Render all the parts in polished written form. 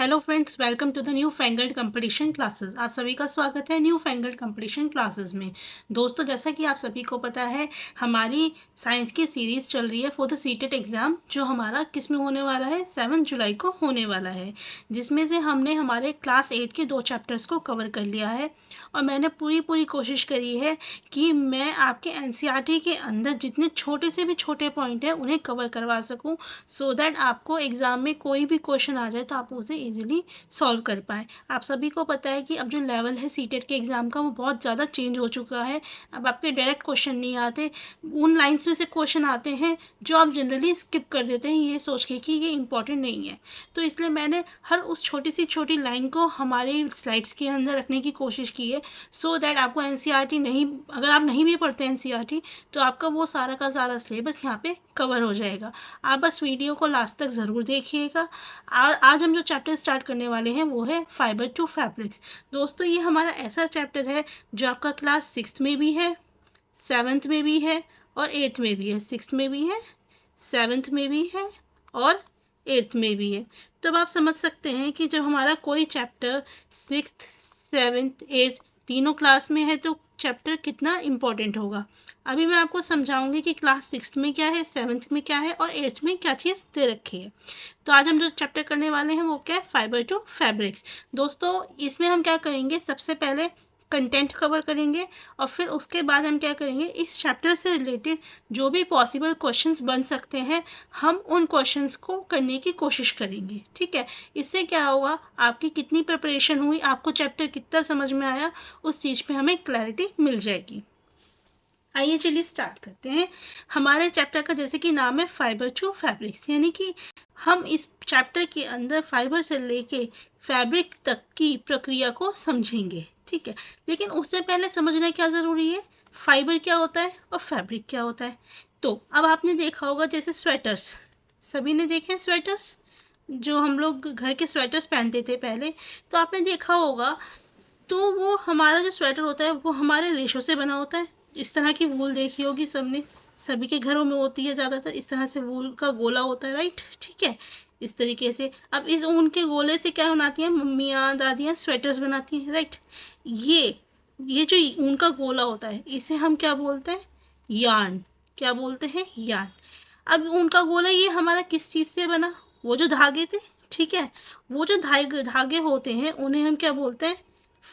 Hello friends, welcome to the newfangled competition classes. आप सभी का स्वागत है न्यू फैंगल्ड कंपटीशन क्लासेस में। दोस्तों, जैसा कि आप सभी को पता है, हमारी साइंस की सीरीज़ चल रही है फॉर द सीटेट एग्ज़ाम, जो हमारा किस में होने वाला है, 7 जुलाई को होने वाला है, जिसमें से हमने हमारे क्लास 8 के 2 चैप्टर्स को कवर कर लिया है। और मैंने पूरी कोशिश करी है कि मैं आपके एनसीईआरटी के अंदर जितने छोटे से भी छोटे पॉइंट हैं उन्हें कवर करवा सकूँ, सो दैट आपको एग्ज़ाम में कोई भी क्वेश्चन आ जाए तो आप उसे इजीली सॉल्व कर पाएँ। आप सभी को पता है कि अब जो लेवल है सीटेट के एग्ज़ाम का, वो बहुत ज़्यादा चेंज हो चुका है। अब आपके डायरेक्ट क्वेश्चन नहीं आते, उन लाइन्स में से क्वेश्चन आते हैं जो आप जनरली स्किप कर देते हैं ये सोच के कि ये इंपॉर्टेंट नहीं है। तो इसलिए मैंने हर उस छोटी सी छोटी लाइन को हमारे स्लाइड्स के अंदर रखने की कोशिश की है, सो दैट आपको एनसीईआरटी नहीं, अगर आप नहीं भी पढ़ते एनसीईआरटी, तो आपका वो सारा का सारा सिलेबस यहाँ पे कवर हो जाएगा। आप बस वीडियो को लास्ट तक ज़रूर देखिएगा। आज हम जो चैप्टर स्टार्ट करने वाले हैं वो है फाइबर टू फैब्रिक्स। दोस्तों, ये हमारा ऐसा चैप्टर है जो आपका क्लास 6 में भी है, 7th में भी है और 8th में भी है। 6th में भी है, 7th में भी है और 8th में भी है। तो अब आप समझ सकते हैं कि जब हमारा कोई चैप्टर 6th, 7th, 8th तीनों क्लास में है तो चैप्टर कितना इम्पोर्टेंट होगा। अभी मैं आपको समझाऊंगी कि क्लास 6th में क्या है, 7th में क्या है और 8th में क्या चीज़ दे रखी है। तो आज हम जो चैप्टर करने वाले हैं वो क्या है, फाइबर टू फैब्रिक्स। दोस्तों, इसमें हम क्या करेंगे, सबसे पहले कंटेंट कवर करेंगे और फिर उसके बाद हम क्या करेंगे, इस चैप्टर से रिलेटेड जो भी पॉसिबल क्वेश्चंस बन सकते हैं हम उन क्वेश्चंस को करने की कोशिश करेंगे। ठीक है, इससे क्या होगा, आपकी कितनी प्रिपरेशन हुई, आपको चैप्टर कितना समझ में आया, उस चीज़ पे हमें क्लैरिटी मिल जाएगी। आइए चलिए स्टार्ट करते हैं। हमारे चैप्टर का जैसे कि नाम है फाइबर टू फैब्रिक्स, यानी कि हम इस चैप्टर के अंदर फाइबर से लेके फैब्रिक तक की प्रक्रिया को समझेंगे। ठीक है, लेकिन उससे पहले समझना क्या ज़रूरी है, फाइबर क्या होता है और फैब्रिक क्या होता है। तो अब आपने देखा होगा जैसे स्वेटर्स, सभी ने देखे स्वेटर्स, जो हम लोग घर के स्वेटर्स पहनते थे पहले, तो आपने देखा होगा, तो वो हमारा जो स्वेटर होता है वो हमारे रेशों से बना होता है। इस तरह की वूल देखी होगी सबने, सभी के घरों में होती है ज़्यादातर, इस तरह से वूल का गोला होता है, राइट। ठीक है, इस तरीके से अब इस ऊन के गोले से क्या बनाती हैं मम्मियाँ दादियाँ, स्वेटर्स बनाती हैं, राइट। ये जो ऊन का गोला होता है इसे हम क्या बोलते हैं, यार्न। क्या बोलते हैं, यार्न। अब ऊन का गोला ये हमारा किस चीज़ से बना, वो जो धागे थे, ठीक है, वो जो धागे होते हैं उन्हें हम क्या बोलते हैं,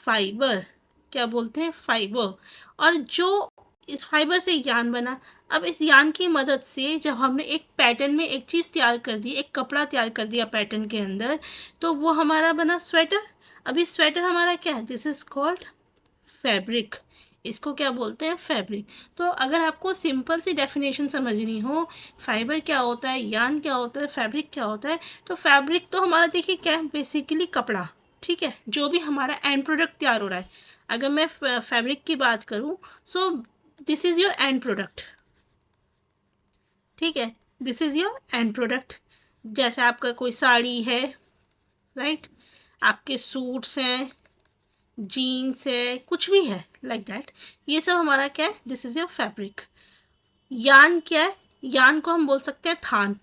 फाइबर। क्या बोलते हैं, फाइबर। और जो इस फाइबर से यान बना, अब इस यान की मदद से जब हमने एक पैटर्न में एक चीज़ तैयार कर दी, एक कपड़ा तैयार कर दिया पैटर्न के अंदर, तो वो हमारा बना स्वेटर। अभी स्वेटर हमारा क्या है, दिस इज कॉल्ड फैब्रिक। इसको क्या बोलते हैं, फैब्रिक। तो अगर आपको सिंपल सी डेफिनेशन समझनी हो, फाइबर क्या होता है, यान क्या होता है, फैब्रिक क्या होता है, तो फैब्रिक तो हमारा देखिए क्या है, बेसिकली कपड़ा। ठीक है, जो भी हमारा एंड प्रोडक्ट तैयार हो रहा है, अगर मैं फैब्रिक की बात करूं, so this is your and product. ठीक है, this is your and product. जैसे आपका कोई साड़ी है, राइट, आपके सूट्स हैं, जीन्स है, कुछ भी है लाइक दैट, ये सब हमारा क्या है, दिस इज योर फैब्रिक। यान क्या है, यान को हम बोल सकते हैं थान।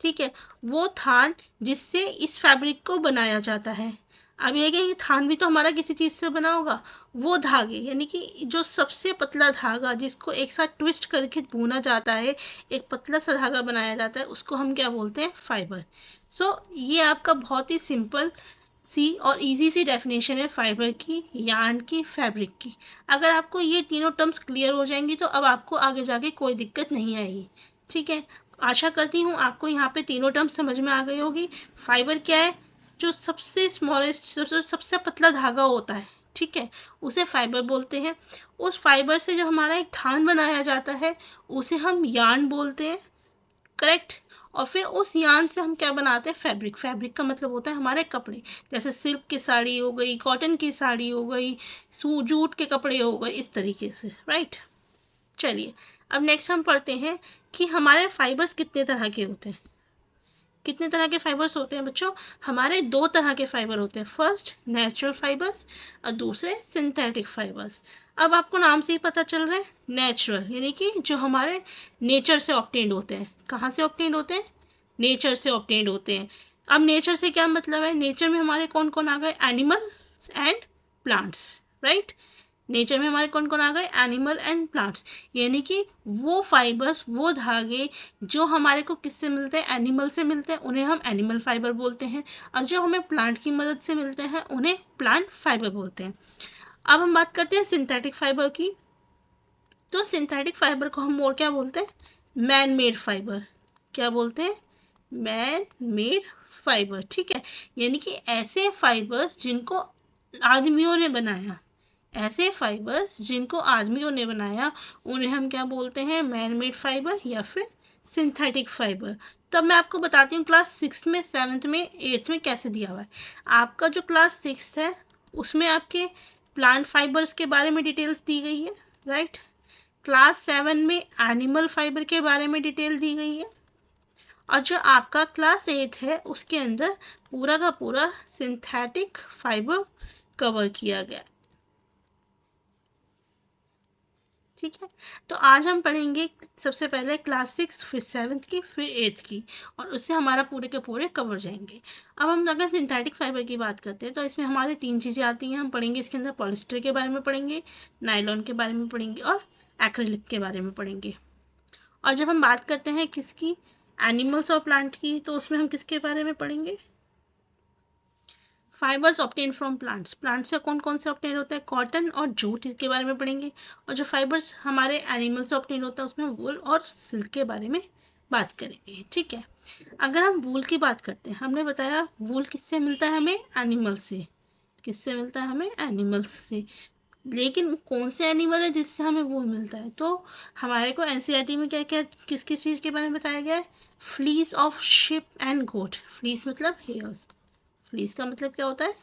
ठीक है, वो थान जिससे इस फैब्रिक को बनाया जाता है। अब ये कि थान भी तो हमारा किसी चीज़ से बना होगा, वो धागे, यानी कि जो सबसे पतला धागा जिसको एक साथ ट्विस्ट करके बुना जाता है, एक पतला सा धागा बनाया जाता है, उसको हम क्या बोलते हैं, फाइबर। सो ये आपका बहुत ही सिंपल सी और इजी सी डेफिनेशन है फाइबर की, यार्न की, फैब्रिक की। अगर आपको ये तीनों टर्म्स क्लियर हो जाएंगी तो अब आपको आगे जाके कोई दिक्कत नहीं आएगी। ठीक है, आशा करती हूँ आपको यहाँ पे तीनों टर्म्स समझ में आ गई होगी। फाइबर क्या है, जो सबसे स्मॉलेस्ट, सबसे पतला धागा होता है, ठीक है, उसे फाइबर बोलते हैं। उस फाइबर से जब हमारा एक थान बनाया जाता है उसे हम यार्न बोलते हैं, करेक्ट। और फिर उस यान से हम क्या बनाते हैं, फैब्रिक। फैब्रिक का मतलब होता है हमारे कपड़े, जैसे सिल्क की साड़ी हो गई, कॉटन की साड़ी हो गई, जूट के कपड़े हो गए, इस तरीके से, राइट। चलिए, अब नेक्स्ट हम पढ़ते हैं कि हमारे फाइबर्स कितने तरह के होते हैं। कितने तरह के फाइबर्स होते हैं बच्चों, हमारे 2 तरह के फाइबर होते हैं। फर्स्ट नेचुरल फाइबर्स और दूसरे सिंथेटिक फाइबर्स। अब आपको नाम से ही पता चल रहा है, नेचुरल यानी कि जो हमारे नेचर से ऑब्टेन्ड होते हैं। कहाँ से ऑब्टेन्ड होते हैं, नेचर से ऑब्टेन्ड होते हैं। अब नेचर से क्या मतलब है, नेचर में हमारे कौन कौन आ गए, animals and plants, right. Nature में हमारे कौन कौन आ गए, एनिमल एंड प्लांट्स, यानी कि वो फाइबर्स, वो धागे जो हमारे को किससे मिलते हैं, एनिमल से मिलते हैं, उन्हें हम एनिमल फाइबर बोलते हैं, और जो हमें प्लांट की मदद से मिलते हैं उन्हें प्लांट फाइबर बोलते हैं। अब हम बात करते हैं सिंथेटिक फाइबर की। तो सिंथेटिक फाइबर को हम और क्या बोलते हैं, मैन मेड फाइबर। क्या बोलते हैं, मैन मेड फाइबर, ठीक है। यानी कि ऐसे फाइबर्स जिनको आदमियों ने बनाया, ऐसे फाइबर्स जिनको आदमियों ने बनाया, उन्हें हम क्या बोलते हैं, मैन मेड फाइबर या फिर सिंथेटिक फाइबर। तब मैं आपको बताती हूँ क्लास 6 में, 7th में, 8th में कैसे दिया हुआ है। आपका जो क्लास 6 है उसमें आपके प्लांट फाइबर्स के बारे में डिटेल्स दी गई है, राइट। क्लास 7 में एनिमल फाइबर के बारे में डिटेल दी गई है, और जो आपका क्लास 8 है उसके अंदर पूरा का पूरा सिंथेटिक फाइबर कवर किया गया, ठीक है। तो आज हम पढ़ेंगे सबसे पहले क्लास 6, फिर 7th की, फिर 8th की, और उससे हमारा पूरे के पूरे कवर जाएंगे। अब हम अगर सिंथेटिक फाइबर की बात करते हैं तो इसमें हमारे 3 चीज़ें आती हैं। हम पढ़ेंगे इसके अंदर पॉलिस्टर के बारे में पढ़ेंगे, नायलॉन के बारे में पढ़ेंगे, और एक्रिलिक के बारे में पढ़ेंगे। और जब हम बात करते हैं किसकी, एनिमल्स और प्लांट की, तो उसमें हम किसके बारे में पढ़ेंगे, fibres obtain from plants. Plant से कौन कौन से ऑब्टेन होता है, कॉटन और जूट, इसके बारे में पढ़ेंगे। और जो फाइबर्स हमारे एनिमल से ऑब्टेन होता है उसमें वूल और सिल्क के बारे में बात करेंगे, ठीक है। अगर हम वूल की बात करते हैं, हमने बताया वूल किससे मिलता है हमें, एनिमल से। किससे मिलता है हमें, एनिमल्स से। लेकिन कौन से एनिमल है जिससे हमें वूल मिलता है, तो हमारे को एनसीईआरटी में क्या क्या किस किस चीज़ के बारे में बताया गया है, fleece of sheep and goat. Fleece मतलब हेयर्स, फ्लीस का मतलब क्या होता है,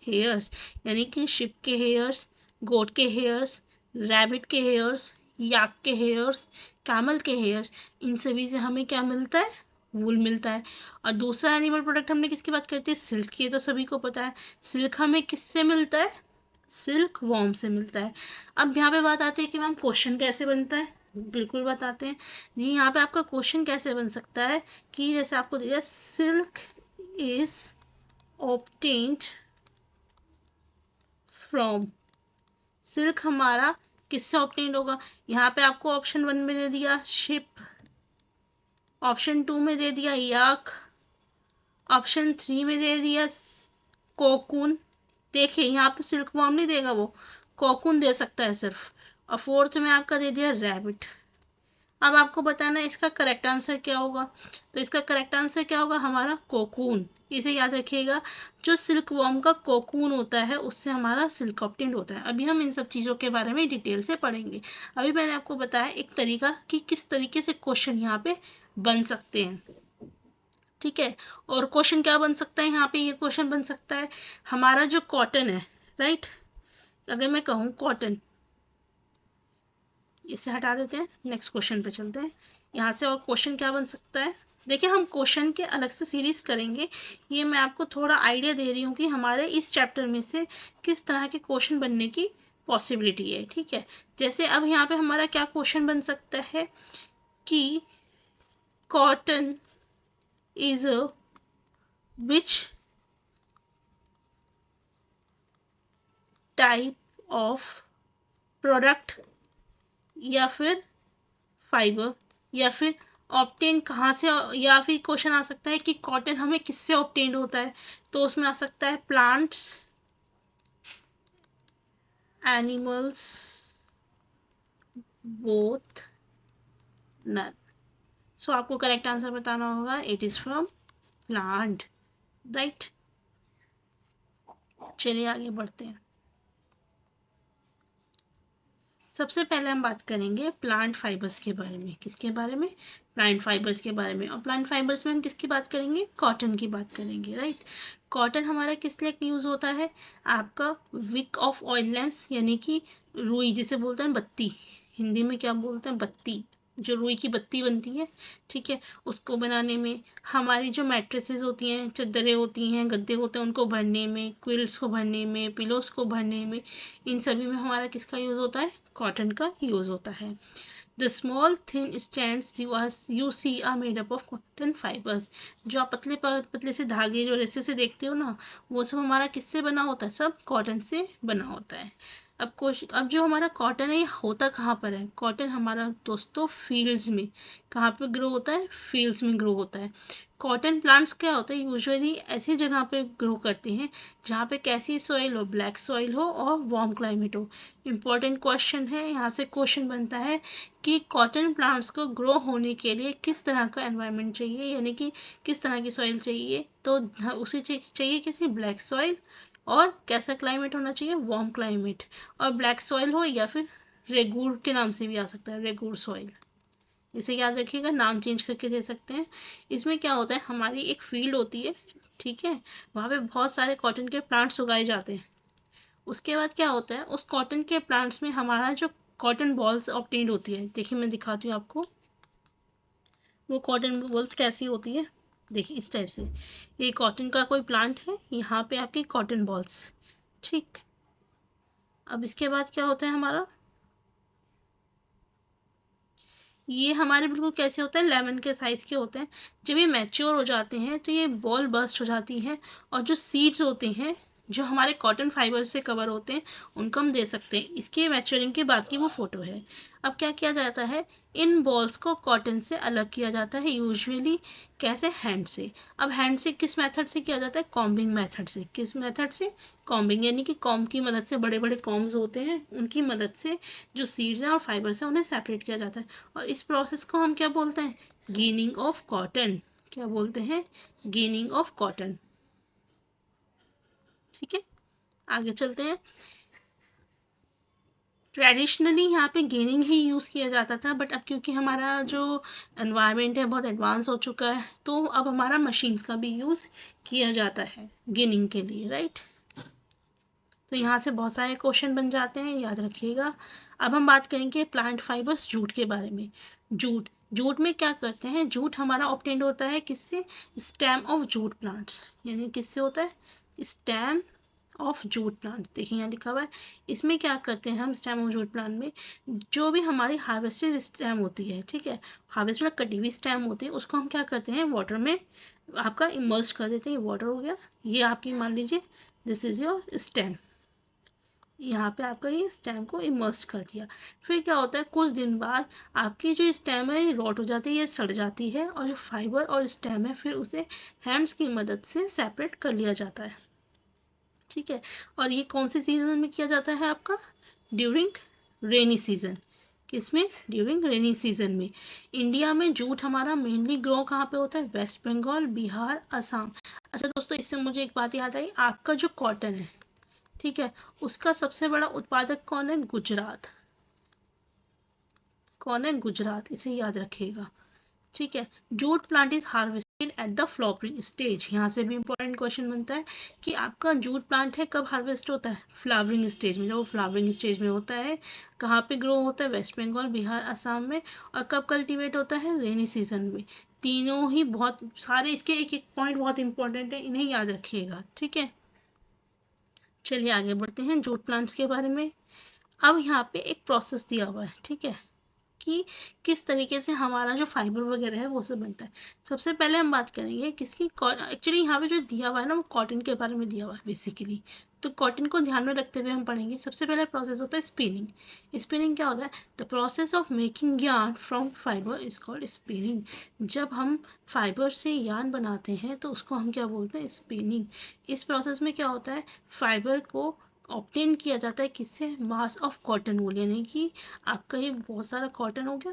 हेयर्स, यानी कि शिप के हेयर्स, गोट के हेयर्स, रैबिट के हेयर्स, याक के हेयर्स, कैमल के हेयर्स, इन सभी से हमें क्या मिलता है, वूल मिलता है। और दूसरा एनिमल प्रोडक्ट हमने किसकी बात करती है, सिल्क की, तो सभी को पता है सिल्क हमें किससे मिलता है, सिल्क वॉर्म से मिलता है। अब यहाँ पे बात आती है कि मैम क्वेश्चन कैसे बनता है, बिल्कुल बताते हैं जी। यहाँ पे आपका क्वेश्चन कैसे बन सकता है कि जैसे आपको दिया, silk is obtained from, silk हमारा किससे ऑब्टेन होगा, यहाँ पे आपको ऑप्शन 1 में दे दिया शिप, ऑप्शन 2 में दे दिया याक, ऑप्शन 3 में दे दिया कोकून। देखिए यहाँ पे सिल्क वॉर्म नहीं देगा, वो कोकून दे सकता है सिर्फ। और 4th में आपका दे दिया रैबिट। अब आपको बताना है इसका करेक्ट आंसर क्या होगा, तो इसका करेक्ट आंसर क्या होगा, हमारा कोकून। इसे याद रखिएगा, जो सिल्क वॉर्म का कोकून होता है उससे हमारा सिल्क ऑब्टेन्ड होता है। अभी हम इन सब चीज़ों के बारे में डिटेल से पढ़ेंगे। अभी मैंने आपको बताया एक तरीका कि किस तरीके से क्वेश्चन यहाँ पे बन सकते हैं, ठीक है। और क्वेश्चन क्या बन सकता है, यहाँ पे ये क्वेश्चन बन सकता है, हमारा जो कॉटन है, राइट, अगर मैं कहूँ कॉटन, इसे हटा देते हैं, नेक्स्ट क्वेश्चन पे चलते हैं। यहाँ से और क्वेश्चन क्या बन सकता है, देखिए हम क्वेश्चन के अलग से सीरीज करेंगे, ये मैं आपको थोड़ा आइडिया दे रही हूँ कि हमारे इस चैप्टर में से किस तरह के क्वेश्चन बनने की पॉसिबिलिटी है, ठीक है। जैसे अब यहाँ पे हमारा क्या क्वेश्चन बन सकता है कि cotton is which type of product, या फिर फाइबर, या फिर ऑब्टेन कहाँ से, या फिर क्वेश्चन आ सकता है कि कॉटन हमें किससे ऑब्टेन होता है, तो उसमें आ सकता है प्लांट्स, एनिमल्स, बोथ, नन। सो आपको करेक्ट आंसर बताना होगा, it is from plant, right. चलिए आगे बढ़ते हैं। सबसे पहले हम बात करेंगे प्लांट फाइबर्स के बारे में, किसके बारे में, प्लांट फाइबर्स के बारे में। और प्लांट फाइबर्स में हम किसकी बात करेंगे, कॉटन की बात करेंगे, राइट। कॉटन हमारा किस लिए यूज़ होता है, आपका विक ऑफ ऑयल लैम्प्स, यानी कि रुई जिसे बोलते हैं बत्ती, हिंदी में क्या बोलते हैं, बत्ती, जो रुई की बत्ती बनती है, ठीक है, उसको बनाने में, हमारी जो मैट्रेसेस होती हैं, चादरें होती हैं, गद्दे होते हैं, उनको भरने में, क्विल्ट्स को भरने में, पिलोस को भरने में, इन सभी में हमारा किसका यूज़ होता है, कॉटन का यूज़ होता है। The small thin strands you see are made up of cotton fibres. जो आप पतले पतले से धागे जो रस्से से देखते हो ना, वो सब हमारा किससे बना होता है? सब कॉटन से बना होता है। अब जो हमारा कॉटन है ये होता कहाँ पर है? कॉटन हमारा दोस्तों फील्ड्स में। कहाँ पे ग्रो होता है? फील्ड्स में ग्रो होता है। कॉटन प्लांट्स क्या होता है? यूजुअली ऐसी जगह पे ग्रो करते हैं जहाँ पे कैसी सॉइल हो? ब्लैक सॉइल हो और वार्म क्लाइमेट हो। इम्पॉर्टेंट क्वेश्चन है, यहाँ से क्वेश्चन बनता है कि कॉटन प्लांट्स को ग्रो होने के लिए किस तरह का एनवायरनमेंट चाहिए, यानी कि किस तरह की सॉइल चाहिए? तो उसे चाहिए किसी ब्लैक सॉइल, और कैसा क्लाइमेट होना चाहिए? Warm climate. और ब्लैक सॉइल हो या फिर रेगूर के नाम से भी आ सकता है, रेगूर सॉइल। इसे याद रखिएगा, नाम चेंज करके दे सकते हैं। इसमें क्या होता है, हमारी एक फील्ड होती है, ठीक है, वहाँ पे बहुत सारे कॉटन के प्लांट्स उगाए जाते हैं। उसके बाद क्या होता है, उस कॉटन के प्लांट्स में हमारा जो कॉटन बॉल्स ऑब्टेन्ड होती है, देखिए मैं दिखाती हूँ आपको। वो कॉटन बॉल्स कैसी होती है? देखिए इस टाइप से। ये कॉटन का कोई प्लांट है, यहाँ पे आपकी कॉटन बॉल्स, ठीक। अब इसके बाद क्या होता है हमारा, ये हमारे बिल्कुल कैसे होता है? लेमन के साइज के होते हैं। जब ये मैच्योर हो जाते हैं तो ये बॉल बर्स्ट हो जाती है, और जो सीड्स होते हैं जो हमारे कॉटन फाइबर से कवर होते हैं उनको हम दे सकते हैं। इसके मैच्योरिंग के बाद की वो फोटो है। अब क्या किया जाता है, इन बॉल्स को कॉटन से अलग किया जाता है, यूजुअली कैसे? हैंड से। अब हैंड से किस मेथड से किया जाता है? कॉम्बिंग मेथड से। किस मेथड से? कॉम्बिंग, यानी कि कॉम्ब की मदद से, बड़े बड़े कॉम्ब्स होते हैं उनकी मदद से जो सीड्स हैं और फाइबर्स हैं उन्हें सेपरेट किया जाता है। और इस प्रोसेस को हम क्या बोलते हैं? Gaining of cotton. क्या बोलते हैं? Gaining of cotton. ठीक है, आगे चलते हैं। ट्रेडिशनली यहाँ पे गेनिंग ही यूज़ किया जाता था, बट अब क्योंकि हमारा जो एनवायरनमेंट है बहुत एडवांस हो चुका है, तो अब हमारा मशीन्स का भी यूज़ किया जाता है गेनिंग के लिए, राइट। तो यहाँ से बहुत सारे क्वेश्चन बन जाते हैं, याद रखिएगा। अब हम बात करेंगे प्लांट फाइबर्स, जूट के बारे में। जूट, जूट में क्या करते हैं? जूट हमारा ऑब्टेन्ड होता है किससे? स्टेम ऑफ जूट प्लांट्स, यानी किससे होता है? Stem of jute plant. देखिए यहाँ लिखा हुआ है। इसमें क्या करते हैं हम स्टेम ऑफ जूट प्लांट में? जो भी हमारी हार्वेस्टेड स्टेम होती है, ठीक है, हार्वेस्ट मतलब कटी हुई स्टेम होती है, उसको हम क्या करते हैं? वाटर में आपका इमर्ज कर देते हैं। ये वाटर हो गया, ये आपकी मान लीजिए दिस इज योर स्टेम। यहाँ पे आपका ये स्टेम को इमर्स कर दिया। फिर क्या होता है, कुछ दिन बाद आपकी जो स्टेम है ये रॉट हो जाती है, ये सड़ जाती है, और जो फाइबर और स्टेम है फिर उसे हैंड्स की मदद से सेपरेट कर लिया जाता है, ठीक है। और ये कौन से सीजन में किया जाता है आपका? During rainy season. किसमें? ड्यूरिंग रेनी सीजन में। इंडिया में जूट हमारा मेनली ग्रो कहाँ पे होता है? वेस्ट बंगाल, बिहार, असम। अच्छा दोस्तों, इससे मुझे एक बात याद आई, आपका जो कॉटन है, ठीक है, उसका सबसे बड़ा उत्पादक कौन है? गुजरात। कौन है? गुजरात, इसे याद रखिएगा, ठीक है। Jute plant is harvested at the flowering stage. यहाँ से भी इंपॉर्टेंट क्वेश्चन बनता है कि आपका जूट प्लांट है कब हार्वेस्ट होता है? फ्लावरिंग स्टेज में। जब वो फ्लावरिंग स्टेज में होता है, कहाँ पे ग्रो होता है? वेस्ट बंगाल, बिहार, असम में। और कब कल्टीवेट होता है? रेनी सीजन में। तीनों ही बहुत सारे, इसके एक एक पॉइंट बहुत इंपॉर्टेंट है, इन्हें याद रखिएगा, ठीक है। चलिए आगे बढ़ते हैं जूट प्लांट्स के बारे में। अब यहाँ पे एक प्रोसेस दिया हुआ है, ठीक है, कि किस तरीके से हमारा जो फाइबर वगैरह है वो सब बनता है। सबसे पहले हम बात करेंगे किसकी? एक्चुअली यहाँ पे जो दिया हुआ है ना, वो कॉटन के बारे में दिया हुआ है बेसिकली। तो कॉटन को ध्यान में रखते हुए हम पढ़ेंगे। सबसे पहले प्रोसेस होता है स्पिनिंग। स्पिनिंग क्या होता है? The process of making yarn from fibre is called spinning. जब हम फाइबर से यार्न बनाते हैं तो उसको हम क्या बोलते हैं? स्पिनिंग। इस प्रोसेस में क्या होता है? फाइबर को ऑब्टेन किया जाता है किससे? मास ऑफ कॉटन वूल, यानी कि आपका ये बहुत सारा कॉटन हो गया,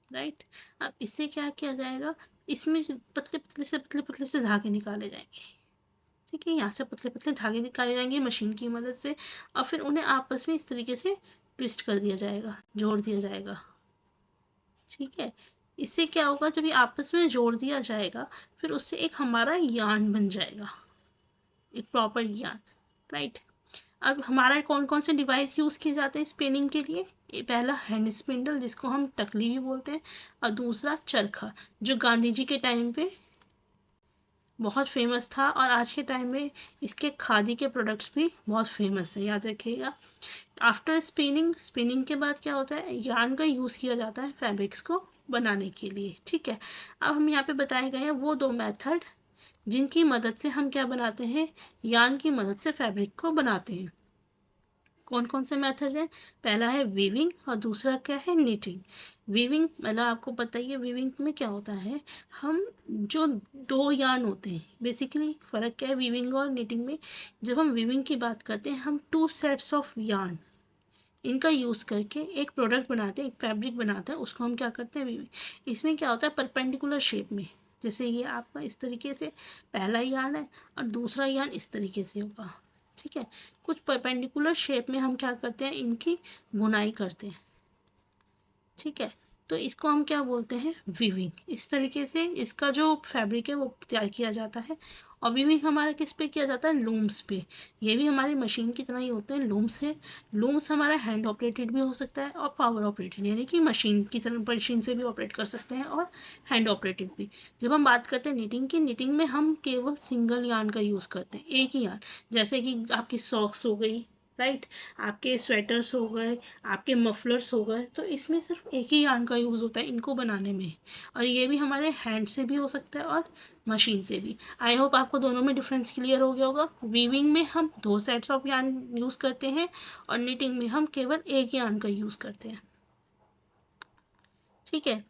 राइट। अब इससे क्या किया जाएगा? इसमें पतले पतले से धागे निकाले जाएंगे, ठीक है। यहाँ से पतले पतले धागे निकाले जाएंगे मशीन की मदद से, और फिर उन्हें आपस में इस तरीके से ट्विस्ट कर दिया जाएगा, जोड़ दिया जाएगा, ठीक है। इससे क्या होगा, जब ये आपस में जोड़ दिया जाएगा फिर उससे एक हमारा यार्न बन जाएगा, एक प्रॉपर यार्न, राइट। अब हमारा कौन कौन से डिवाइस यूज़ किए जाते हैं स्पिनिंग के लिए? ये पहला हैंड स्पिंडल, जिसको हम तकली भी बोलते हैं, और दूसरा चरखा, जो गांधी जी के टाइम पे बहुत फेमस था और आज के टाइम में इसके खादी के प्रोडक्ट्स भी बहुत फेमस है, याद रखिएगा। आफ्टर स्पिनिंग, स्पिनिंग के बाद क्या होता है, यार्न का यूज़ किया जाता है फैब्रिक्स को बनाने के लिए, ठीक है। अब हम यहाँ पे बताए गए हैं वो 2 मेथड जिनकी मदद से हम क्या बनाते हैं, यार्न की मदद से फैब्रिक को बनाते हैं। कौन कौन से मेथड है, पहला है वीविंग और दूसरा क्या है, नीटिंग। वीविंग मतलब आपको पता ही है वीविंग में क्या होता है, हम जो 2 यार्न होते हैं, बेसिकली फ़र्क क्या है वीविंग और नीटिंग में। जब हम वीविंग की बात करते हैं, हम 2 सेट्स ऑफ यार्न इनका यूज़ करके एक प्रोडक्ट बनाते हैं, एक फैब्रिक बनाते हैं, उसको हम क्या करते हैं, वीविंग। इसमें क्या होता है, परपेंडिकुलर शेप में, जैसे ये आपका इस तरीके से पहला यार्न है और दूसरा यार्न इस तरीके से होगा, ठीक है। कुछ परपेंडिकुलर शेप में हम क्या करते हैं, इनकी बुनाई करते हैं, ठीक है। तो इसको हम क्या बोलते हैं, वीविंग। इस तरीके से इसका जो फैब्रिक है वो तैयार किया जाता है। और वीविंग हमारा किस पे किया जाता है, लूम्स पे। ये भी हमारी मशीन की तरह ही होते हैं, लूम्स है। लूम्स हमारा हैंड ऑपरेटेड भी हो सकता है और पावर ऑपरेटेड, यानी कि मशीन की तरह मशीन से भी ऑपरेट कर सकते हैं और हैंड ऑपरेटेड भी। जब हम बात करते हैं नीटिंग की, नीटिंग में हम केवल सिंगल यार्न का यूज़ करते हैं, एक ही यार्न। जैसे कि आपकी सॉक्स हो गई, राइट, आपके स्वेटर्स हो गए, आपके मफलर्स हो गए, तो इसमें सिर्फ एक ही यार्न का यूज़ होता है इनको बनाने में। और ये भी हमारे हैंड से भी हो सकता है और मशीन से भी। आई होप आपको दोनों में डिफरेंस क्लियर हो गया होगा। वीविंग में हम 2 सेट्स ऑफ यार्न यूज़ करते हैं और निटिंग में हम केवल एक यार्न का यूज़ करते हैं, ठीक है।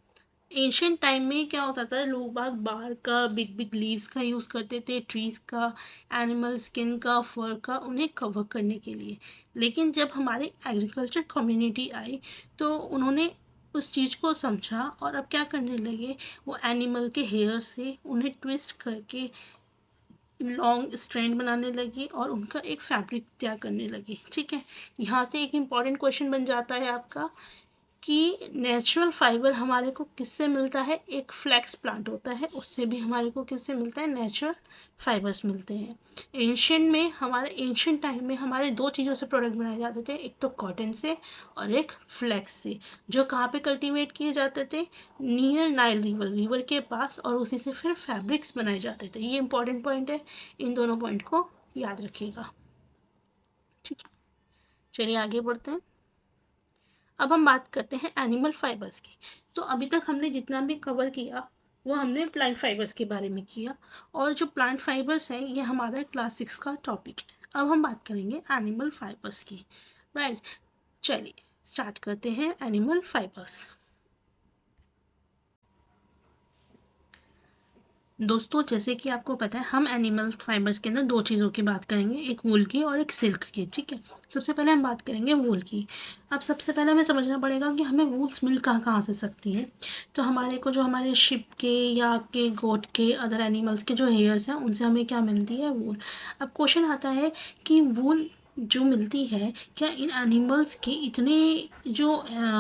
एंशियंट टाइम में क्या होता था, लोग बाग बार का, बिग बिग लीव्स का यूज़ करते थे, ट्रीज का, एनिमल स्किन का, फर का, उन्हें कवर करने के लिए। लेकिन जब हमारी एग्रीकल्चर कम्युनिटी आई तो उन्होंने उस चीज़ को समझा और अब क्या करने लगे, वो एनिमल के हेयर से उन्हें ट्विस्ट करके लॉन्ग स्ट्रैंड बनाने लगी और उनका एक फैब्रिक तैयार करने लगी, ठीक है। यहाँ से एक इम्पॉर्टेंट क्वेश्चन बन जाता है आपका कि नेचुरल फाइबर हमारे को किससे मिलता है, एक फ्लैक्स प्लांट होता है, उससे भी हमारे को किससे मिलता है, नेचुरल फाइबर्स मिलते हैं। एंशियंट में, हमारे एंशियंट टाइम में हमारे 2 चीज़ों से प्रोडक्ट बनाए जाते थे, एक तो कॉटन से और एक फ्लैक्स से, जो कहाँ पे कल्टीवेट किए जाते थे, नियर नाइल रिवर, रिवर के पास, और उसी से फिर फैब्रिक्स बनाए जाते थे। ये इंपॉर्टेंट पॉइंट है, इन दोनों पॉइंट को याद रखिएगा, ठीक है। चलिए आगे बढ़ते हैं। अब हम बात करते हैं एनिमल फाइबर्स की। तो अभी तक हमने जितना भी कवर किया वो हमने प्लांट फाइबर्स के बारे में किया, और जो प्लांट फाइबर्स हैं ये हमारा क्लास 6 का टॉपिक है। अब हम बात करेंगे एनिमल फाइबर्स की, राइट। चलिए स्टार्ट करते हैं एनिमल फाइबर्स। दोस्तों जैसे कि आपको पता है, हम एनिमल फाइबर्स के अंदर 2 चीज़ों की बात करेंगे, एक वूल की और एक सिल्क की, ठीक है। सबसे पहले हम बात करेंगे वूल की। अब सबसे पहले हमें समझना पड़ेगा कि हमें वूल्स मिल कहाँ कहाँ से सकती हैं। तो हमारे को जो हमारे शिप के या के गोट के अदर एनिमल्स के जो हेयर्स हैं उनसे हमें क्या मिलती है, वूल। अब क्वेश्चन आता है कि वूल जो मिलती है, क्या इन एनिमल्स के इतने जो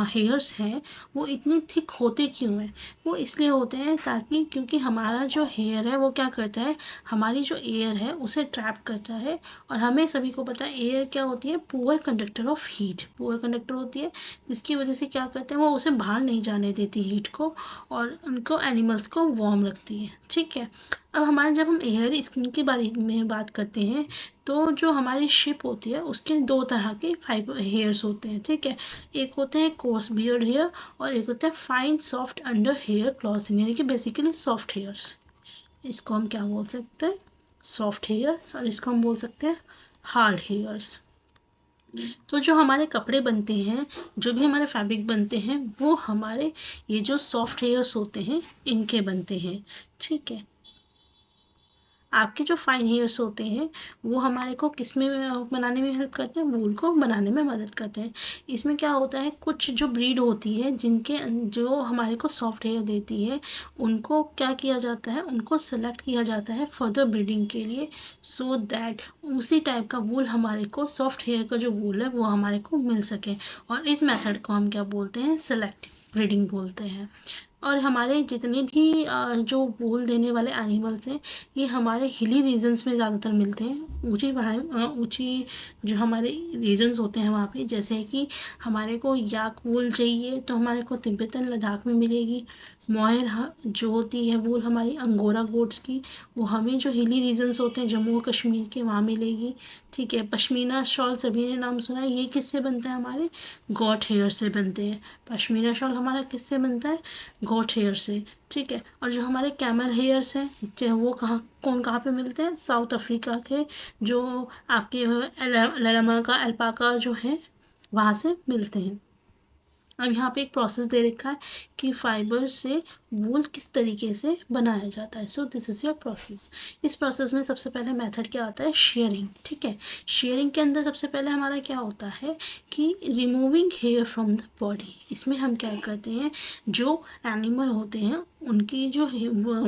हेयर्स हैं वो इतने थिक होते क्यों हैं। वो इसलिए होते हैं ताकि, क्योंकि हमारा जो हेयर है वो क्या करता है, हमारी जो एयर है उसे ट्रैप करता है। और हमें सभी को पता है एयर क्या होती है, poor conductor of heat, poor conductor होती है, जिसकी वजह से क्या करते हैं वो उसे बाहर नहीं जाने देती हीट को, और उनको एनिमल्स को वार्म रखती है, ठीक है। अब हमारे जब हम एयर स्किन के बारे में बात करते हैं, तो जो हमारी शिप होती है उसके 2 तरह के फाइबर हेयर्स होते हैं, ठीक है। एक होते हैं कोर्स बियर्ड हेयर और एक होता है fine soft under hair clothing, यानी कि बेसिकली सॉफ्ट हेयर्स। इसको हम क्या बोल सकते हैं, सॉफ्ट हेयर्स, और इसको हम बोल सकते हैं हार्ड हेयर्स। तो जो हमारे कपड़े बनते हैं, जो भी हमारे फैब्रिक बनते हैं, वो हमारे ये जो सॉफ्ट हेयर्स होते हैं इनके बनते हैं, ठीक है। आपके जो फाइन हेयर्स होते हैं वो हमारे को किस में बनाने में हेल्प करते हैं, वूल को बनाने में मदद करते हैं। इसमें क्या होता है, कुछ जो ब्रीड होती है जिनके जो हमारे को सॉफ्ट हेयर देती है, उनको क्या किया जाता है, उनको सेलेक्ट किया जाता है फर्दर ब्रीडिंग के लिए, सो दैट उसी टाइप का वूल हमारे को, सॉफ्ट हेयर का जो वूल है वो हमारे को मिल सके। और इस मेथड को हम क्या बोलते हैं, सेलेक्टिव ब्रीडिंग बोलते हैं। और हमारे जितने भी जो बोल देने वाले एनिमल्स हैं ये हमारे हिली रीजन्स में ज़्यादातर मिलते हैं। ऊंची जो हमारे रीजन्स होते हैं वहाँ पे, जैसे कि हमारे को याक वूल चाहिए तो हमारे को तिब्बतन लद्दाख में मिलेगी। मोहेर जो होती है वूल हमारी अंगोरा गोट्स की, वो हमें जो हिली रीजन्स होते हैं जम्मू और कश्मीर के वहाँ मिलेगी। ठीक है, पश्मीना शॉल सभी ने नाम सुना है, ये किससे बनता है? हमारे गॉट हेयर से बनते हैं। पश्मीना शॉल हमारा किससे बनता है? गोट हेयर से। ठीक है, और जो हमारे कैमल हेयर्स हैं वो कहाँ पे मिलते हैं? साउथ अफ्रीका के जो आपके ललमा का अल्पाका जो है वहाँ से मिलते हैं। अब यहाँ पे एक प्रोसेस दे रखा है कि फाइबर से वूल किस तरीके से बनाया जाता है। So this is your process. इस प्रोसेस में सबसे पहले मेथड क्या आता है? शेयरिंग। ठीक है, शेयरिंग के अंदर सबसे पहले हमारा क्या होता है कि removing hair from the body. इसमें हम क्या करते हैं, जो एनिमल होते हैं उनकी जो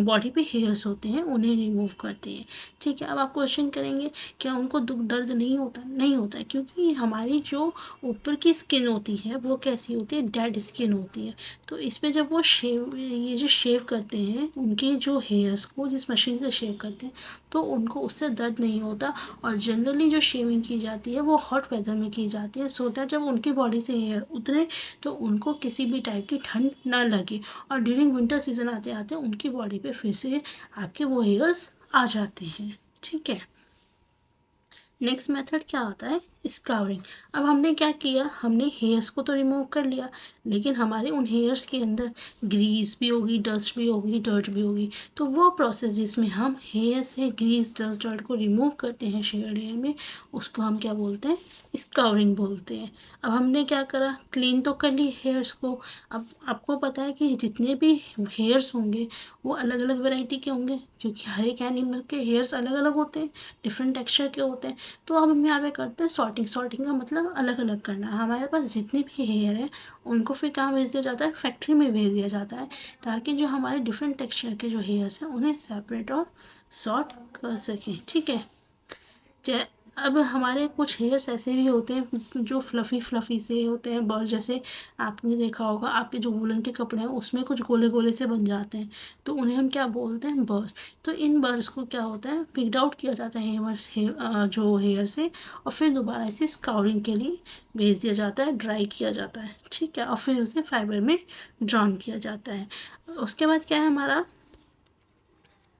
बॉडी पे हेयर्स होते हैं उन्हें रिमूव करते हैं। ठीक है, अब आप क्वेश्चन करेंगे क्या उनको दुख दर्द नहीं होता? नहीं होता है, क्योंकि हमारी जो ऊपर की स्किन होती है वो कैसी होती है? डेड स्किन होती है। तो इसमें जब वो ये जो शेव करते हैं उनके जो हेयर्स को जिस मशीन से शेव करते हैं तो उनको उससे दर्द नहीं होता। और जनरली जो शेविंग की जाती है वो हॉट वेदर में की जाती है, सो दैट जब उनकी बॉडी से हेयर उतरे तो उनको किसी भी टाइप की ठंड ना लगे। और ड्यूरिंग विंटर सीजन आते आते उनकी बॉडी पे फिर से आपके वो हेयर्स आ जाते हैं। ठीक है, नेक्स्ट मेथड क्या आता है? स्काउरिंग। अब हमने क्या किया, हमने हेयर्स को तो रिमूव कर लिया, लेकिन हमारे उन हेयर्स के अंदर ग्रीस भी होगी, डस्ट भी होगी, डर्ट भी होगी। तो वो प्रोसेस जिसमें हम हेयर से ग्रीस, डस्ट, डर्ट को रिमूव करते हैं शेयर्ड हेयर में, उसको हम क्या बोलते हैं? स्काउरिंग बोलते हैं। अब हमने क्या करा, क्लीन तो कर ली हेयर्स को। अब आपको पता है कि जितने भी हेयर्स होंगे वो अलग अलग वैरायटी के होंगे, क्योंकि हर एक एनिमल के हेयर्स अलग अलग होते हैं, डिफरेंट टेक्सचर के होते हैं। तो अब हम यहाँ पे करते हैं सॉर्टिंग। सॉर्टिंग का मतलब अलग अलग करना। हमारे पास जितने भी हेयर हैं उनको फिर कहाँ भेज दिया जाता है? फैक्ट्री में भेज दिया जाता है, ताकि जो हमारे डिफरेंट टेक्सचर के जो हेयर्स हैं उन्हें सेपरेट और सॉर्ट कर सकें। ठीक है, अब हमारे कुछ हेयर्स ऐसे भी होते हैं जो फ्लफ़ी फ्लफ़ी से होते हैं, बर्ड जैसे। आपने देखा होगा आपके जो वूलन के कपड़े हैं उसमें कुछ गोले गोले से बन जाते हैं, तो उन्हें हम क्या बोलते हैं? बर्ड्स। तो इन बर्ड्स को क्या होता है? पिक्ड आउट किया जाता है जो हेयर से, और फिर दोबारा इसे स्काउरिंग के लिए भेज दिया जाता है, ड्राई किया जाता है। ठीक है, और फिर उसे फाइबर में ड्रॉन किया जाता है। उसके बाद क्या है हमारा?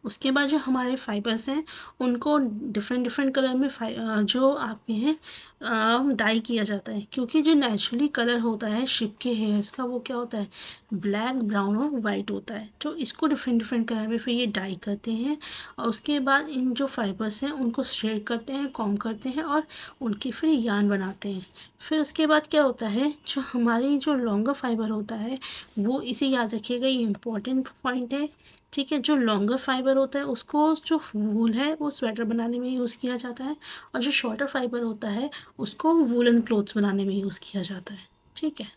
उसके बाद जो हमारे फाइबर्स हैं उनको डिफरेंट डिफरेंट कलर में जो आपके हैं डाई किया जाता है, क्योंकि जो नेचुरली कलर होता है शिप के हेयर्स का वो क्या होता है? ब्लैक, ब्राउन और वाइट होता है। तो इसको डिफरेंट डिफरेंट कलर में फिर ये डाई करते हैं, और उसके बाद इन जो फाइबर्स हैं उनको शेड करते हैं, कॉम्ब करते हैं, और उनकी फिर यार्न बनाते हैं। फिर उसके बाद क्या होता है, जो हमारी जो लॉन्गर फाइबर होता है वो, इसे याद रखिएगा, ये इंपॉर्टेंट पॉइंट है। ठीक है, जो लॉन्गर फाइबर होता है उसको जो वूल है वो स्वेटर बनाने में यूज़ किया जाता है, और जो शॉर्टर फाइबर होता है उसको वूलन क्लोथ्स बनाने में यूज़ किया जाता है। ठीक है,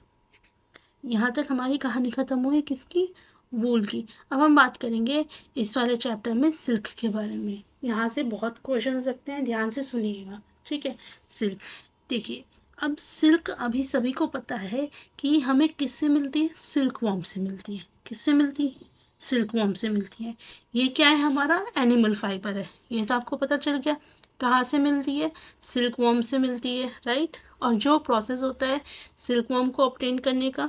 यहाँ तक हमारी कहानी ख़त्म हुई किसकी? वूल की। अब हम बात करेंगे इस वाले चैप्टर में सिल्क के बारे में। यहाँ से बहुत क्वेश्चन रखते हैं, ध्यान से सुनिएगा। ठीक है, सिल्क। देखिए, अब सिल्क अभी सभी को पता है कि हमें किससे मिलती है? सिल्क वॉर्म से मिलती है। किससे मिलती है? सिल्क वॉर्म से मिलती है। ये क्या है? हमारा एनिमल फाइबर है। ये तो आपको पता चल गया। कहाँ से मिलती है? सिल्क वॉर्म से मिलती है, राइट। और जो प्रोसेस होता है सिल्क वॉर्म को ऑब्टेन करने का,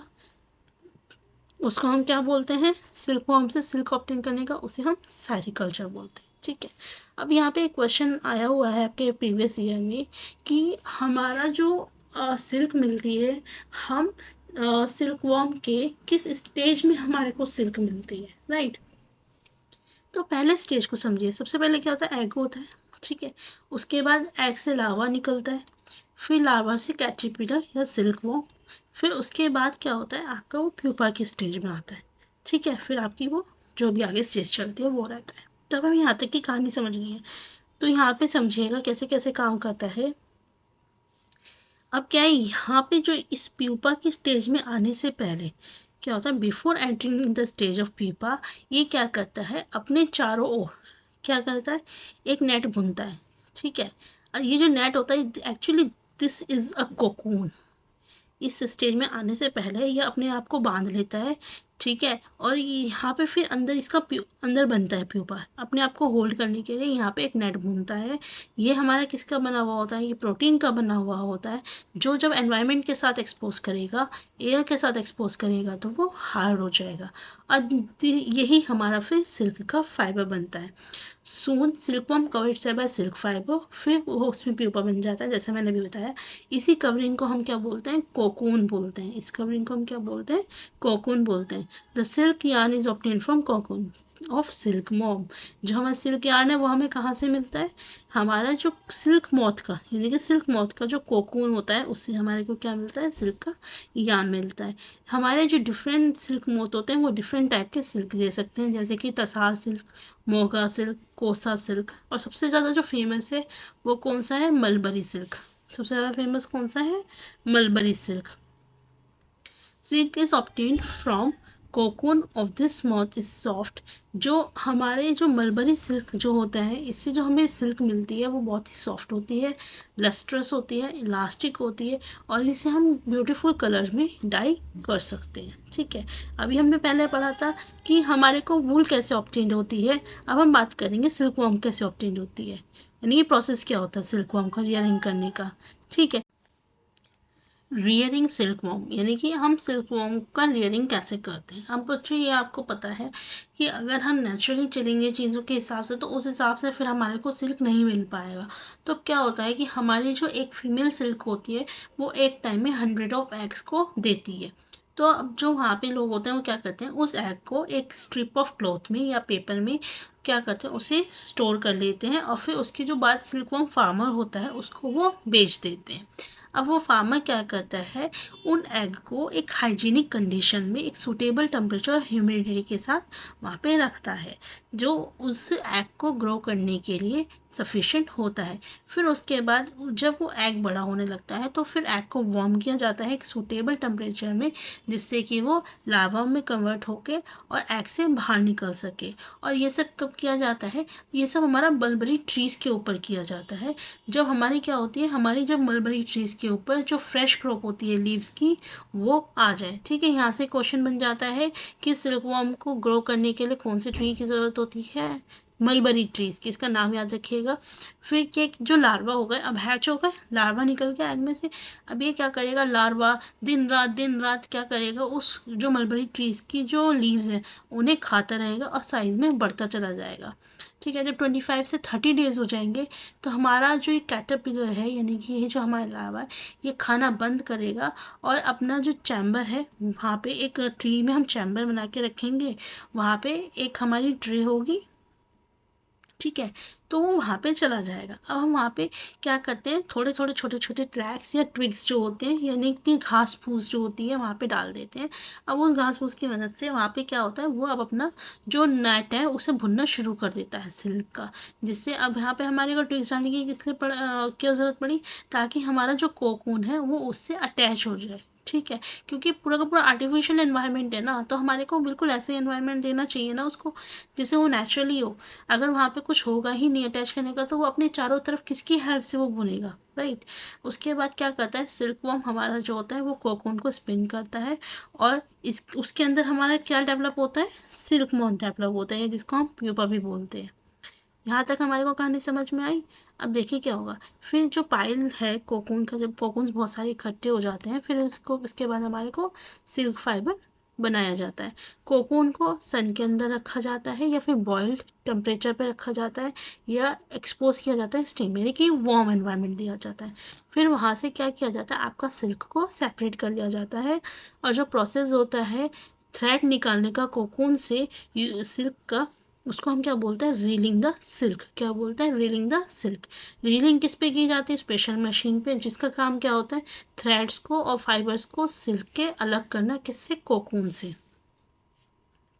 उसको हम क्या बोलते हैं? सिल्क वॉर्म से सिल्क ऑब्टेन करने का, उसे हम सेरिकल्चर बोलते हैं। ठीक है, अब यहाँ पे एक क्वेश्चन आया हुआ है आपके प्रीवियस ईयर में कि हमारा जो सिल्क मिलती है, हम सिल्क वॉर्म के किस स्टेज में हमारे को सिल्क मिलती है, राइट। तो पहले स्टेज को समझिए। सबसे पहले क्या होता है? एग होता है। ठीक है, उसके बाद एग से लार्वा निकलता है, फिर लार्वा से कैटरपिलर या सिल्क वॉर्म, फिर उसके बाद क्या होता है? आपका वो प्यूपा की स्टेज में आता है। ठीक है, फिर आपकी वो जो भी आगे स्टेज चलती है वो रहता है। तो अब हमें यहाँ तक की कहानी समझनी है, तो यहाँ पे समझिएगा कैसे कैसे काम करता है। अब क्या है, यहाँ पे जो इस प्यूपा की स्टेज में आने से पहले क्या होता है? Before entering in the stage of pupa, ये क्या करता है? अपने चारों ओर क्या करता है? एक नेट बुनता है। ठीक है, और ये जो नेट होता है actually this is a cocoon. इस स्टेज में आने से पहले ये अपने आप को बांध लेता है, ठीक है। और यहाँ पे फिर अंदर इसका अंदर बनता है प्यूपा, अपने आप को होल्ड करने के लिए यहाँ पे एक नेट घूमता है। ये हमारा किसका बना हुआ होता है, ये प्रोटीन का बना हुआ होता है, जो जब एनवायरनमेंट के साथ एक्सपोज करेगा, एयर के साथ एक्सपोज करेगा तो वो हार्ड हो जाएगा। और यही हमारा फिर सिल्क का फाइबर बनता है। सून सिल्कवर्म कवर्ड से बाय सिल्क फाइबर, फिर वो उसमें प्यूपा बन जाता है जैसे मैंने भी बताया। इसी कवरिंग को हम क्या बोलते हैं, कोकून बोलते हैं। इस कवरिंग को हम क्या बोलते हैं, कोकून बोलते हैं। The silk yarn is obtain from cocoon of silk mom. जो हमारा सिल्क यार्न है वो हमें कहाँ से मिलता है, हमारा जो सिल्क मॉथ का, यानी कि सिल्क मॉथ का जो कोकून होता है उससे हमारे को क्या मिलता है, सिल्क का यार्न मिलता है। हमारे जो डिफरेंट सिल्क मोथ होते हैं वो डिफरेंट टाइप के सिल्क दे सकते हैं, जैसे कि तसार सिल्क, मोगा सिल्क, कोसा सिल्क, और सबसे ज़्यादा जो फेमस है वो कौन सा है, मलबरी सिल्क। सबसे ज़्यादा फेमस कौन सा है, mulberry silk. Silk is obtained from cocoon of this moth is soft. जो हमारे जो मलबरी सिल्क जो होता है, इससे जो हमें सिल्क मिलती है वो बहुत ही सॉफ्ट होती है, लस्ट्रस होती है, इलास्टिक होती है, और इसे हम ब्यूटीफुल कलर में डाई कर सकते हैं। ठीक है, अभी हमने पहले पढ़ा था कि हमारे को वूल कैसे ऑब्टेन्ड होती है, अब हम बात करेंगे सिल्क वर्म कैसे ऑब्टेन्ड होती है, यानी ये प्रोसेस क्या होता है सिल्क वर्म का रियरिंग करने का। ठीक है, रियरिंग सिल्क वॉर्म, यानी कि हम सिल्क वॉर्म का रियरिंग कैसे करते हैं। अब बच्चों ये आपको पता है कि अगर हम नेचुरली चलेंगे चीज़ों के हिसाब से तो उस हिसाब से फिर हमारे को सिल्क नहीं मिल पाएगा। तो क्या होता है कि हमारी जो एक फीमेल सिल्क होती है वो एक टाइम में 100 ऑफ एग्स को देती है। तो अब जो वहाँ पे लोग होते हैं वो क्या करते हैं, उस एग को एक स्ट्रिप ऑफ क्लॉथ में या पेपर में क्या करते हैं, उसे स्टोर कर लेते हैं, और फिर उसके जो बाद सिल्कवर्म फार्मर होता है उसको वो बेच देते हैं। अब वो फार्मर क्या करता है, उन एग को एक हाइजीनिक कंडीशन में एक सूटेबल टेम्परेचर और ह्यूमिडिटी के साथ वहाँ पे रखता है, जो उस एग को ग्रो करने के लिए सफिशेंट होता है। फिर उसके बाद जब वो एग बड़ा होने लगता है तो फिर एग को वार्म किया जाता है एक सूटेबल टेम्परेचर में, जिससे कि वो लावा में कन्वर्ट होके और एग से बाहर निकल सके। और ये सब कब किया जाता है, ये सब हमारा मलबरी ट्रीज के ऊपर किया जाता है। जब हमारी क्या होती है, हमारी जब मलबरी ट्रीज के ऊपर जो फ्रेश क्रॉप होती है लीव्स की वो आ जाए। ठीक है, यहाँ से क्वेश्चन बन जाता है कि सिल्कवर्म को ग्रो करने के लिए कौन सी ट्री की ज़रूरत होती है, मलबरी ट्रीज की, इसका नाम याद रखिएगा। फिर क्या, जो लार्वा हो गए, अब हैच हो गए, लार्वा निकल गया एग में से। अब ये क्या करेगा, लार्वा दिन रात क्या करेगा, उस जो मलबरी ट्रीज की जो लीव्स हैं उन्हें खाता रहेगा और साइज में बढ़ता चला जाएगा। ठीक है, जब 25 से 30 डेज हो जाएंगे तो हमारा जो ये कैटरपिलर है, यानी कि ये जो हमारा लार्वा है, ये खाना बंद करेगा और अपना जो चैम्बर है वहाँ पे एक ट्री में हम चैम्बर बना के रखेंगे, वहाँ पे एक हमारी ट्रे होगी। ठीक है, तो वो वहाँ पे चला जाएगा। अब हम वहाँ पे क्या करते हैं, थोड़े थोड़े छोटे छोटे ट्रैक्स या ट्विग्स जो होते हैं, यानी कि घास फूस जो होती है वहाँ पे डाल देते हैं। अब उस घास फूस की मदद से वहाँ पे क्या होता है, वो अब अपना जो नेट है उसे भुनना शुरू कर देता है सिल्क का, जिससे अब यहाँ पे हमारे को ट्विग्स डालने की क्या ज़रूरत पड़ी, ताकि हमारा जो कोकून है वो उससे अटैच हो जाए। ठीक है, क्योंकि पूरा का पूरा आर्टिफिशियल एनवायरनमेंट है ना, तो हमारे को बिल्कुल ऐसे एनवायरनमेंट देना चाहिए ना उसको, जिससे वो नेचुरली हो। अगर वहाँ पे कुछ होगा ही नहीं अटैच करने का तो वो अपने चारों तरफ किसकी हेल्प से वो बुनेगा, राइट। उसके बाद क्या करता है, सिल्कवर्म हमारा जो होता है वो कोकून को स्पिन करता है, और इस उसके अंदर हमारा क्या डेवलप होता है, सिल्क मॉथ डेवलप होता है, जिसको हम प्यूपा भी बोलते हैं। यहाँ तक हमारे को कहानी समझ में आई। अब देखिए क्या होगा, फिर जो पाइल है कोकून का, जब कोकून बहुत सारे इकट्ठे हो जाते हैं फिर उसके बाद हमारे को सिल्क फाइबर बनाया जाता है। कोकून को सन के अंदर रखा जाता है या फिर बॉइल्ड टेम्परेचर पे रखा जाता है, या एक्सपोज किया जाता है स्टीम, यानी कि वार्म एनवायरनमेंट दिया जाता है। फिर वहाँ से क्या किया जाता है, आपका सिल्क को सेपरेट कर लिया जाता है, और जो प्रोसेस होता है थ्रेड निकालने का कोकून से सिल्क का, उसको हम क्या बोलते हैं, रीलिंग द सिल्क। क्या बोलते हैं, रीलिंग द सिल्क। रीलिंग किस पे की जाती है, स्पेशल मशीन पे, जिसका काम क्या होता है, थ्रेड्स को और फाइबर्स को सिल्क के अलग करना, किससे, कोकून से।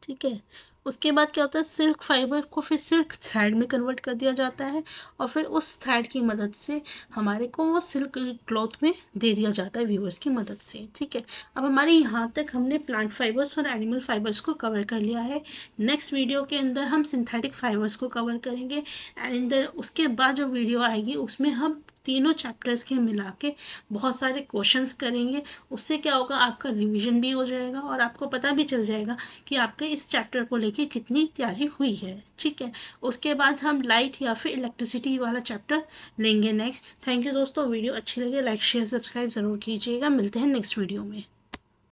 ठीक है, उसके बाद क्या होता है, सिल्क फाइबर को फिर सिल्क थ्रेड में कन्वर्ट कर दिया जाता है, और फिर उस थ्रेड की मदद से हमारे को वो सिल्क क्लॉथ में दे दिया जाता है वीवर्स की मदद से। ठीक है, अब हमारे यहाँ तक हमने प्लांट फाइबर्स और एनिमल फाइबर्स को कवर कर लिया है। नेक्स्ट वीडियो के अंदर हम सिंथेटिक फाइबर्स को कवर करेंगे, एंड उसके बाद जो वीडियो आएगी उसमें हम तीनों चैप्टर्स के मिला के बहुत सारे क्वेश्चंस करेंगे। उससे क्या होगा, आपका रिवीजन भी हो जाएगा और आपको पता भी चल जाएगा कि आपके इस चैप्टर को लेके कितनी तैयारी हुई है। ठीक है, उसके बाद हम लाइट या फिर इलेक्ट्रिसिटी वाला चैप्टर लेंगे नेक्स्ट। थैंक यू दोस्तों, वीडियो अच्छी लगे लाइक शेयर सब्सक्राइब ज़रूर कीजिएगा। मिलते हैं नेक्स्ट वीडियो में।